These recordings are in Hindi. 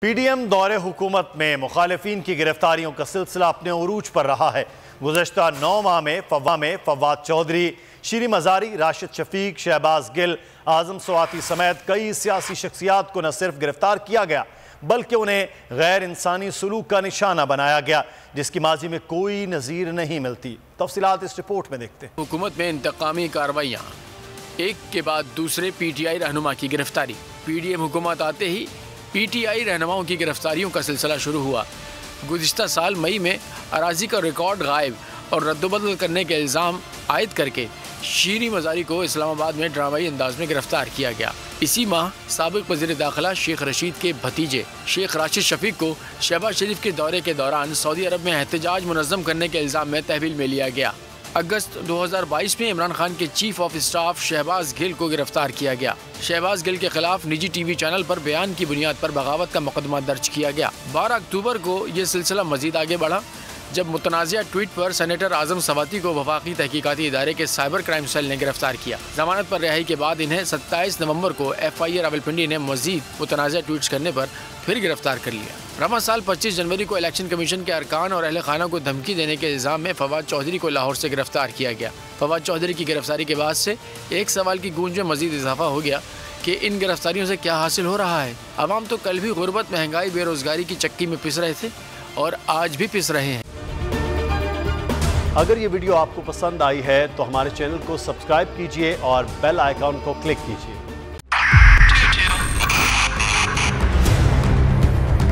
पीडीएम दौरे हुकूमत में मुखालिफिन की गिरफ्तारियों का सिलसिला अपने उरूज पर रहा है। गुज़श्ता 9 माह में फवाद चौधरी, शीरी मज़ारी, राशिद शफीक, शहबाज गिल, आज़म स्वाति समेत कई सियासी शख्सियात को न सिर्फ गिरफ्तार किया गया बल्कि उन्हें गैर इंसानी सलूक का निशाना बनाया गया, जिसकी माजी में कोई नज़ीर नहीं मिलती। तफसीलात इस रिपोर्ट में देखते हैं। हुकूमत में इंतकामी कार्रवाइयाँ, एक के बाद दूसरे पीटीआई रहनुमा की गिरफ्तारी। पीडीएम हुकूमत आते ही पीटीआई रहनुमाओं की गिरफ्तारियों का सिलसिला शुरू हुआ। गुज़िश्ता साल मई में अराजी का रिकॉर्ड गायब और रद्दबदल करने के इल्ज़ाम आयद करके शीरी मज़ारी को इस्लामाबाद में ड्रामाई अंदाज में गिरफ्तार किया गया। इसी माह साबिक़ वज़ीर दाखिला शेख रशीद के भतीजे शेख राशिद शफीक को शहबाज शरीफ के दौरे के दौरान सऊदी अरब में एहतजाज मुनज़्ज़म करने के इल्ज़ाम में तहवील में लिया गया। अगस्त 2022 में इमरान खान के chief of staff Shahbaz Gill को गिरफ्तार किया गया। शहबाज गिल के खिलाफ निजी टीवी चैनल पर बयान की बुनियाद पर बगावत का मुकदमा दर्ज किया गया। 12 अक्टूबर को ये सिलसिला मजीद आगे बढ़ा जब मुतनाज़िया ट्वीट पर सेनेटर आज़म स्वाति को वफाकी तहकीकाती इदारे के साइबर क्राइम सेल ने गिरफ्तार किया। जमानत पर रिहाई के बाद इन्हें 27 नवंबर को FIA रावलपिंडी ने मजीद मुतनाज़िया ट्वीट्स करने पर फिर गिरफ्तार कर लिया। रवा साल 25 जनवरी को इलेक्शन कमीशन के अरकान और अहले खाना को धमकी देने के इल्ज़ाम में फवाद चौधरी को लाहौर से गिरफ्तार किया गया। फवाद चौधरी की गिरफ्तारी के बाद से एक सवाल की गूंज में मजीद इजाफा हो गया कि इन गिरफ्तारियों से क्या हासिल हो रहा है। अवाम तो कल भी गुर्बत, महंगाई, बेरोजगारी की चक्की में पिस रहे थे और आज भी पिस रहे हैं। अगर ये वीडियो आपको पसंद आई है तो हमारे चैनल को सब्सक्राइब कीजिए और बेल आइकॉन को क्लिक कीजिए।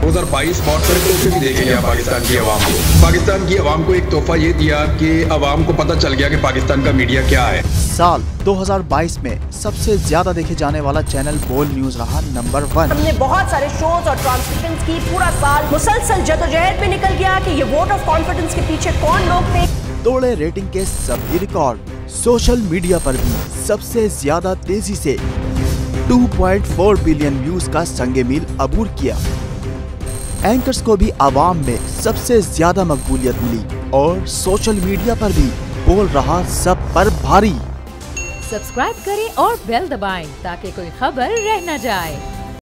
2022 बहुत सारे तोहफे भी देखे गया पाकिस्तान की आवाम को। पाकिस्तान की आवाम को एक तोहफा ये दिया कि आवाम को पता चल गया कि पाकिस्तान का मीडिया क्या है। साल 2022 में सबसे ज्यादा देखे जाने वाला चैनल बोल न्यूज रहा नंबर 1। हमने बहुत सारे शोज और ट्रांसमिशंस की, पूरा साल मुसलसल जदोजहद में निकल गया कि ये वोट ऑफ कॉन्फिडेंस के पीछे कौन लोग थे। तोड़े रेटिंग के सभी रिकॉर्ड। सोशल मीडिया पर भी सबसे ज्यादा तेजी से 2.4 बिलियन व्यूज का संगे मील अबूर किया। एंकर्स को भी आवाम में सबसे ज्यादा मकबूलियत मिली और सोशल मीडिया पर भी बोल रहा सब पर भारी। सब्सक्राइब करें और बेल दबाएं ताकि कोई खबर रह न जाए।